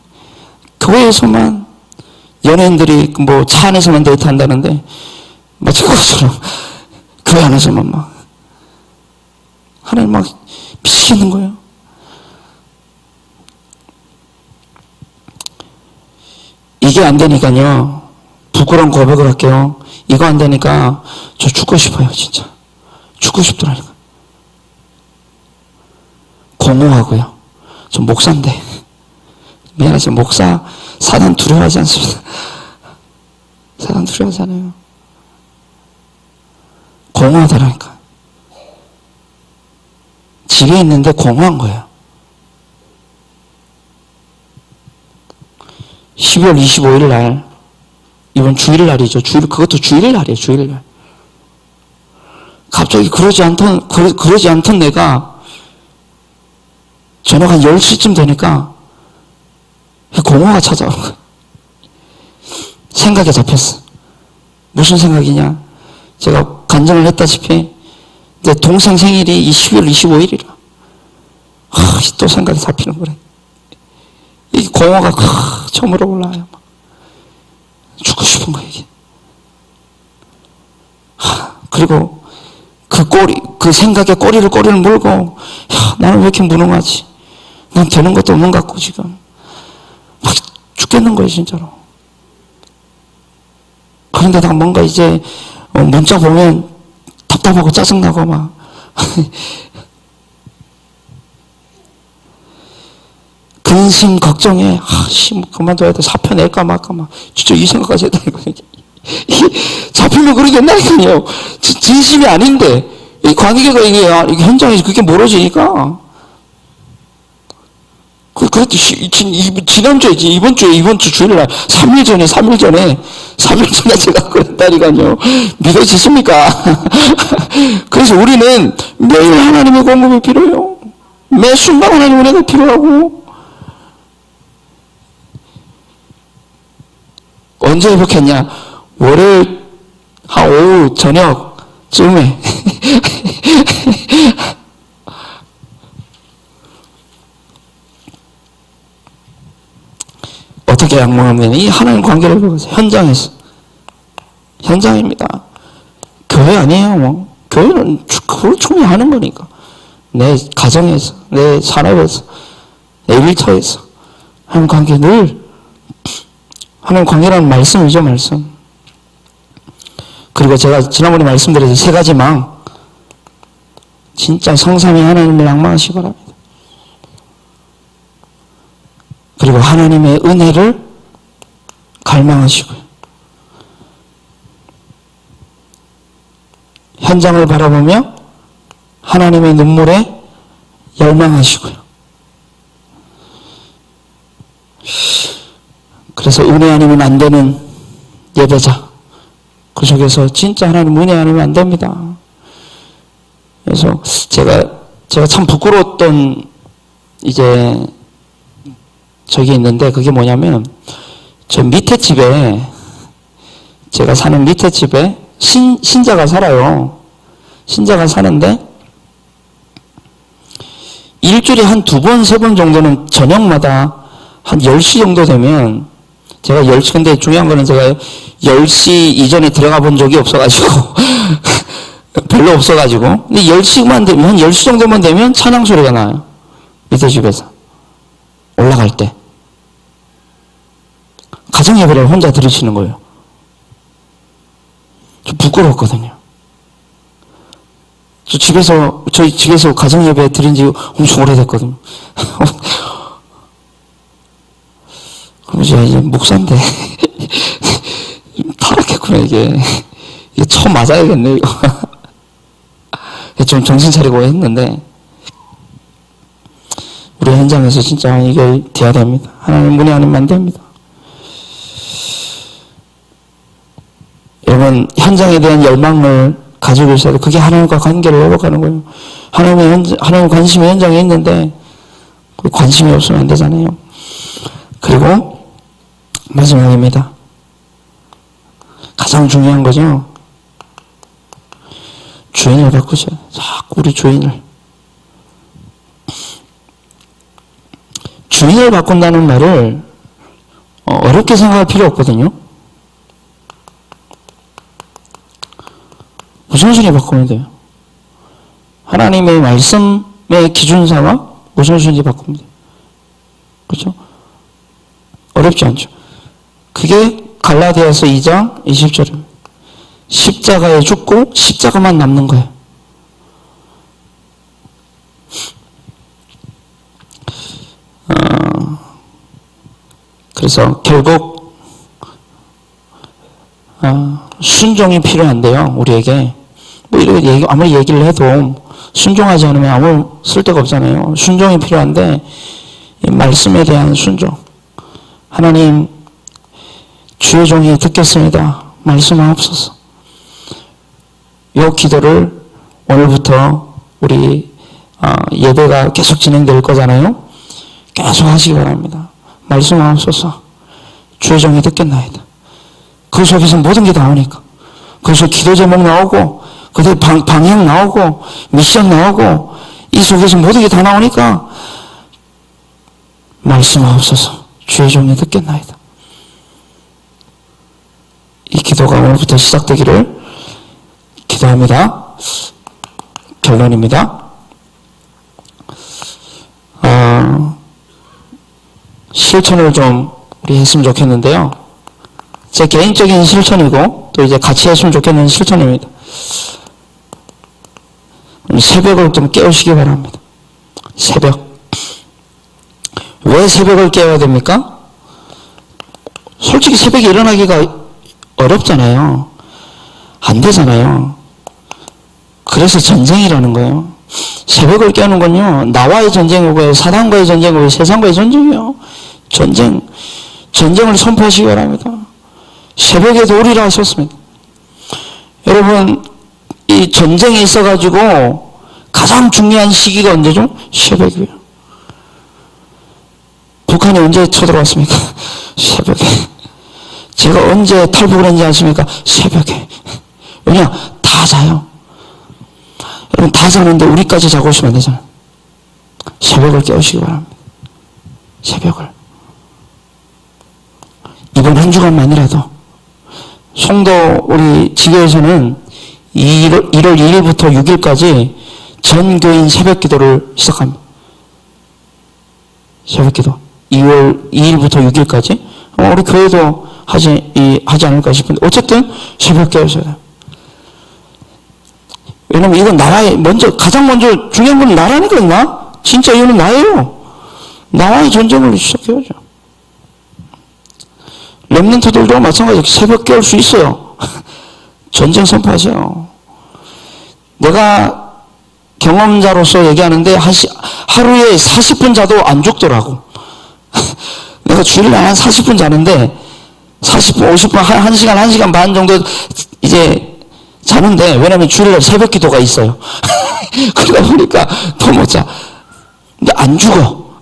S2: 교회에서만 연예인들이 뭐 차 안에서만 데이트한다는데 마치 그것처럼 교회 안에서만 막 하나님 막 미치겠는 거예요. 이게 안 되니까요. 부끄러운 고백을 할게요. 이거 안 되니까 저 죽고 싶어요. 진짜. 죽고 싶더라니까. 공허하고요. 저 목사인데. 미안하지만 목사 사단 두려워하지 않습니다. 사단 두려워하잖아요. 공허하더라니까. 집에 있는데 공허한 거예요. 12월 25일 날, 이번 주일 날이죠. 그것도 주일 날이에요. 주일 날. 갑자기 그러지 않던 내가 저녁 한 10시쯤 되니까 공허가 찾아오는 거예요. 생각에 잡혔어. 무슨 생각이냐? 제가 간증을 했다시피 내 동생 생일이 12월 25일이라. 또 생각이 잡히는 거래. 이 공허가 처음으로 올라와요. 죽고 싶은 거예요, 이게. 그리고 그 생각에 꼬리를 물고, 나는 왜 이렇게 무능하지? 난 되는 것도 없는 것 같고, 지금. 막 죽겠는 거예요, 진짜로. 그런데다가 뭔가 이제, 문자 보면 답답하고 짜증나고 막. 근심 걱정에 뭐 그만둬야 돼. 사표 낼까 말까 막 진짜 이 생각까지 했다니까요. 잡히면 그러게 된다니까요. 진심이 아닌데 이 관계가 이게 현장에서 그게 멀어지니까. 그랬더니 이번 주 주일날 3일 전에 제가 그랬다니까요. 믿어지십니까? 그래서 우리는 매일 하나님의 공급이 필요해요. 매 순간 하나님의 은혜가 필요하고 언제 회복했냐? 월요일 한 오후 저녁쯤에 어떻게 양모하면 이 하나님 관계를 보세요. 현장입니다. 교회 아니에요. 뭐. 교회는 그걸 충분히 하는 거니까. 내 가정에서, 내 산업에서, 내 일터에서 하나님 관계 늘 하나님 관계라는 말씀이죠. 말씀. 그리고 제가 지난번에 말씀드린 세 가지 망, 진짜 성삼위 하나님을 낭망하시기 바랍니다. 그리고 하나님의 은혜를 갈망하시고요. 현장을 바라보며 하나님의 눈물에 열망하시고요. 그래서 은혜 아니면 안 되는 예배자, 그 속에서 진짜 하나님 은혜 아니면 안 됩니다. 그래서 제가 참 부끄러웠던 이제 저기 있는데, 그게 뭐냐면 저 밑에 집에, 제가 사는 밑에 집에 신자가 살아요. 신자가 사는데 일주일에 한 2번, 3번 정도는 저녁마다 한 10시 정도 되면, 제가 10시, 근데 중요한 거는 제가 10시 이전에 들어가 본 적이 없어가지고 별로 없어가지고, 근데 10시만 되면, 한 10시 정도만 되면 찬양 소리가 나요. 밑에 집에서 올라갈 때 가정 예배를 혼자 들으시는 거예요. 좀 부끄러웠거든요. 저희 집에서 가정 예배 드린 지 엄청 오래됐거든요. 그럼 이제 목사인데 타락했구나. 이게 처음 맞아야겠네 이거. 좀 정신 차리고 했는데, 우리 현장에서 진짜 이걸 돼야 됩니다. 하나님 은혜 아니면 안 됩니다. 여러분, 현장에 대한 열망을 가지고 있어도 그게 하나님과 관계를 회복하는 거예요. 하나님 관심이 현장에 있는데 관심이 없으면 안 되잖아요. 그리고 마지막입니다. 가장 중요한 거죠. 주인을 바꾸셔야 돼요. 자꾸 우리 주인을 바꾼다는 말을 어렵게 생각할 필요 없거든요. 우선순위 바꾸면 돼요. 하나님의 말씀의 기준사와 우선순위 바꾸면 돼요. 그렇죠? 어렵지 않죠. 그게 갈라디아서 2장 20절입니다. 십자가에 죽고 십자가만 남는 거예요. 그래서 결국 순종이 필요한데요. 우리에게 뭐 이렇게 아무리 얘기를 해도 순종하지 않으면 아무 쓸데가 없잖아요. 순종이 필요한데, 이 말씀에 대한 순종. 하나님, 주의 종이 듣겠습니다. 말씀하옵소서. 이 기도를 오늘부터 우리 예배가 계속 진행될 거잖아요. 계속 하시기 바랍니다. 말씀하옵소서. 주의 종이 듣겠나이다. 그 속에서 모든 게 나오니까. 그래서 기도 제목 나오고, 그들 방향 나오고, 미션 나오고, 이 속에서 모든 게 다 나오니까 말씀하옵소서. 주의 종이 듣겠나이다. 이 기도가 오늘부터 시작되기를 기도합니다. 결론입니다. 실천을 좀 우리 했으면 좋겠는데요. 제 개인적인 실천이고 또 이제 같이 했으면 좋겠는 실천입니다. 새벽을 좀 깨우시기 바랍니다. 새벽. 왜 새벽을 깨워야 됩니까? 솔직히 새벽에 일어나기가 어렵잖아요. 안 되잖아요. 그래서 전쟁이라는 거예요. 새벽을 깨우는 건요, 나와의 전쟁이고요, 사단과의 전쟁이고요, 세상과의 전쟁이에요. 전쟁을 선포하시기 바랍니다. 새벽에도 오리라 하셨습니다. 여러분, 이 전쟁이 있어가지고 가장 중요한 시기가 언제죠? 새벽이에요. 북한이 언제 쳐들어왔습니까? 새벽에. 제가 언제 탈북을 했는지 아십니까? 새벽에. 왜냐? 다 자요. 여러분, 다 자는데 우리까지 자고 있으면 안 되잖아요. 새벽을 깨우시기 바랍니다. 새벽을. 이번 한 주간만이라도 송도 우리 지교에서는 1월 2일부터 6일까지 전 교인 새벽 기도를 시작합니다. 새벽 기도. 2월 2일부터 6일까지. 우리 교회도 하지 않을까 싶은데, 어쨌든 새벽 깨우셔야 돼요. 왜냐면 이건 나라의, 가장 먼저 중요한 건 나라니까, 진짜 이거는 나예요. 나라의 전쟁을 시작해야죠. 렘넌트들도 마찬가지로 새벽 깨울 수 있어요. 전쟁 선포하세요. 내가 경험자로서 얘기하는데 하루에 40분 자도 안 죽더라고. 내가 주일에 한 40분 자는데 40분, 50분, 1시간 반 정도 이제 자는데, 왜냐면 주일날 새벽 기도가 있어요. 그러다 보니까 더 못 자. 근데 안 죽어.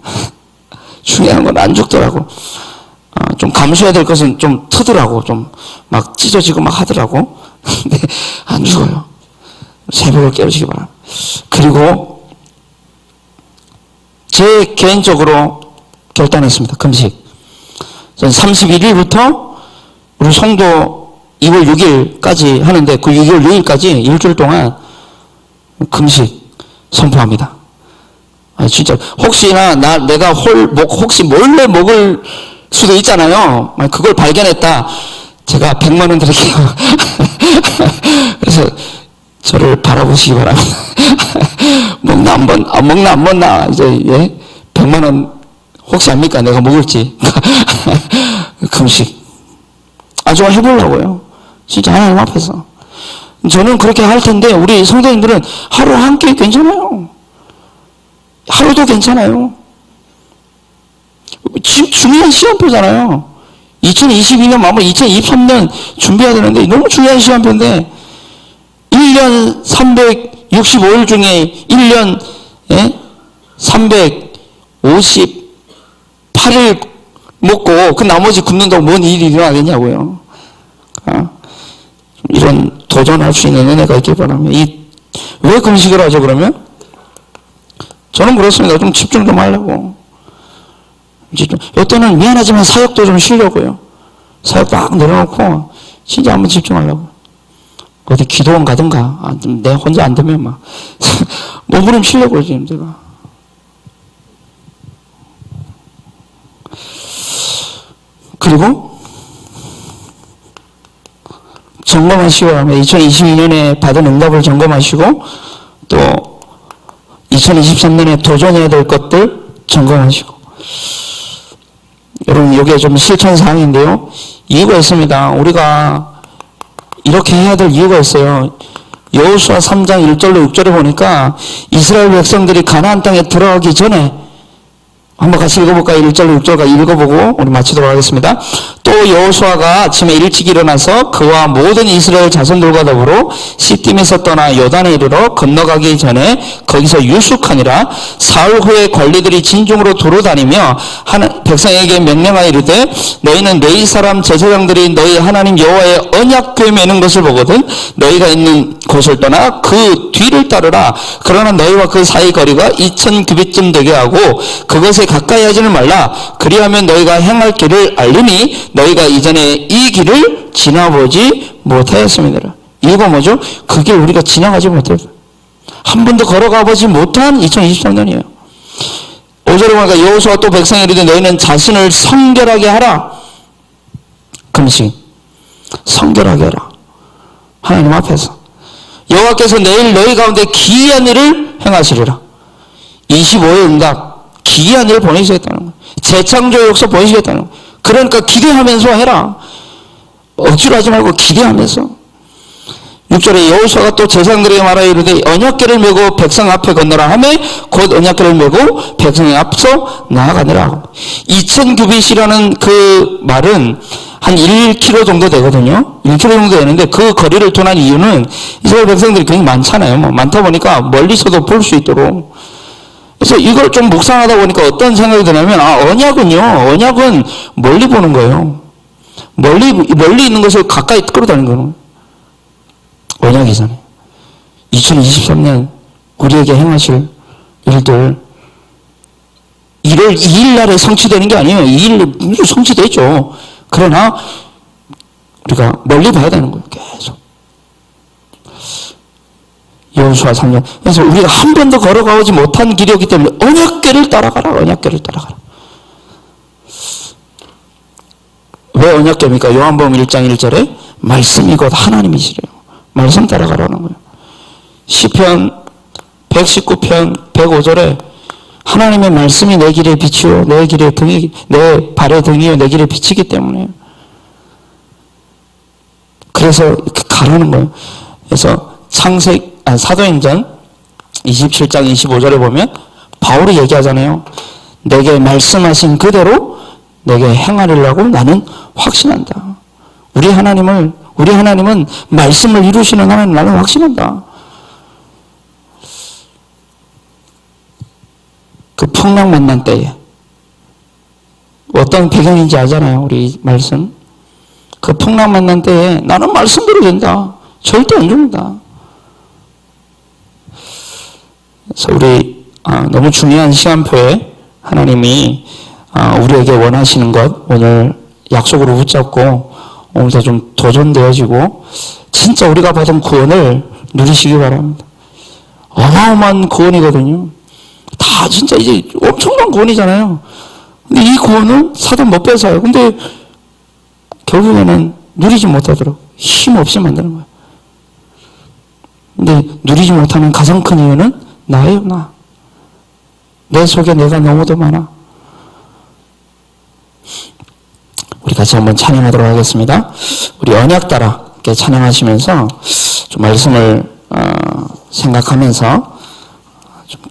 S2: 중요한 건 안 죽더라고. 좀 감수해야 될 것은 좀 트더라고. 좀 막 찢어지고 막 하더라고. 근데 안 죽어요. 새벽을 깨우시기 바랍니다. 그리고 제 개인적으로 결단했습니다. 금식. 전 31일부터 우리 송도 2월 6일까지 하는데, 그 2월 6일까지 일주일 동안 금식 선포합니다. 진짜 혹시나 내가 혹시 몰래 먹을 수도 있잖아요. 그걸 발견했다. 제가 100만 원 드릴게요. 그래서 저를 바라보시기 바랍니다. 먹나 안 먹나 이제 100만 원 혹시 압니까? 내가 먹을지. 금식. 정말 해보려고요. 진짜 하나님 앞에서. 저는 그렇게 할 텐데, 우리 성도님들은 하루 한 끼 괜찮아요. 하루도 괜찮아요. 지금 중요한 시간표잖아요. 2022년 마무리, 2023년 준비해야 되는데, 너무 중요한 시간표인데, 1년 365일 중에 1년 358일 먹고 그 나머지 굶는다고 뭔 일이 일어나겠냐고요. 이런 도전할 수 있는 은혜가 있길 바랍니다. 왜 금식을 하죠, 그러면? 저는 그렇습니다. 좀 집중 좀 하려고. 이때는 미안하지만 사역도 좀 쉬려고요. 사역 막 내려놓고 진짜 한번 집중하려고. 어디 기도원 가든가. 내 혼자 안 되면 막 몸부림 치려고요, 지금 제가. 그리고 점검하시고, 2022년에 받은 응답을 점검하시고, 또 2023년에 도전해야 될 것들 점검하시고. 여러분, 이게 좀 실천 사항인데요. 이유가 있습니다. 우리가 이렇게 해야 될 이유가 있어요. 여호수아 3장 1절로 6절에 보니까 이스라엘 백성들이 가나안 땅에 들어가기 전에, 한번 같이 읽어볼까요? 1절로 6절까지 읽어보고 우리 마치도록 하겠습니다. 또 여호수아가 아침에 일찍 일어나서 그와 모든 이스라엘 자손들과 더불어 시딤에서 떠나 요단에 이르러 건너가기 전에 거기서 유숙하니라. 사흘 후에 관리들이 진중으로 두루 다니며 백성에게 명령하여 이르되, 너희는 내 사람 제사장들이 너희 하나님 여호와의 언약궤 매는 것을 보거든 너희가 있는 곳을 떠나 그 뒤를 따르라. 그러나 너희와 그 사이 거리가 2000규빗쯤 되게 하고 그것에 가까이 하지는 말라. 그리하면 너희가 행할 길을 알리니 너희가 이전에 이 길을 지나보지 못하였습니다. 이유가 뭐죠? 그 길 우리가 지나가지 못했어요. 한 번도 걸어가 보지 못한 2023년이에요. 5절에 보니까 여호수아가 또 백성에 이르되 너희는 자신을 성결하게 하라. 금식. 성결하게 하라. 하나님 앞에서. 여호와께서 내일 너희 가운데 기이한 일을 행하시리라. 25의 응답. 기이한 일을 보내시겠다는 거예요. 재창조의 역사 보내시겠다는 거예요. 그러니까 기대하면서 해라. 억지로 하지 말고 기대하면서. 6절에 여호수아가 또 제사장들에게 말하여 이르되 언약궤를 메고 백성 앞에 건너라 하매 곧 언약궤를 메고 백성의 앞서 나아가니라. 2000규빗이라는 그 말은 한 1km 정도 되거든요. 1km 정도 되는데 그 거리를 통한 이유는 이스라엘 백성들이 굉장히 많잖아요. 많다 보니까 멀리서도 볼 수 있도록. 그래서 이걸 좀 묵상하다 보니까 어떤 생각이 드냐면, 언약은요, 언약은 멀리 보는 거예요. 멀리 있는 것을 가까이 끌어다니는 거는 언약이잖아요. 2023년 우리에게 행하실 일들 1월 2일 날에 성취되는 게 아니에요. 2일 성취되죠. 그러나 우리가 멀리 봐야 되는 거예요. 계속. 여호수아 3년. 그래서 우리가 한 번도 걸어가지 못한 길이었기 때문에 언약궤를 따라가라. 언약궤를 따라가라. 왜 언약궤입니까? 요한복음 1장 1절에 말씀이 곧 하나님이시래요. 말씀 따라가라는 거예요. 시편 119편 105절에 하나님의 말씀이 내 길에 비치요 내 길에 등이 내 발의 등이요 내 길에 비치기 때문에 그래서 이렇게 가라는 거예요. 그래서 사도행전 27장 25절에 보면 바울이 얘기하잖아요. 내게 말씀하신 그대로 내게 행하리라고 나는 확신한다. 우리 하나님은 말씀을 이루시는 하나님 나는 확신한다. 그 풍랑 만난 때에 어떤 배경인지 알잖아요. 우리 말씀. 그 풍랑 만난 때에 나는 말씀대로 된다. 절대 안 죽는다. 그래서 우리 너무 중요한 시간표에 하나님이 우리에게 원하시는 것 오늘 약속으로 붙잡고 오늘도 좀 도전되어지고 진짜 우리가 받은 구원을 누리시기 바랍니다. 어마어마한 구원이거든요. 다 진짜 이제 엄청난 구원이잖아요. 근데 이 구원을 사단 못 뺏어요. 근데 결국에는 누리지 못하도록 힘없이 만드는 거예요. 근데 누리지 못하는 가장 큰 이유는 나예요, 나. 내 속에 내가 너무도 많아. 우리 같이 한번 찬양하도록 하겠습니다. 우리 언약 따라 이렇게 찬양하시면서 좀 말씀을 생각하면서 좀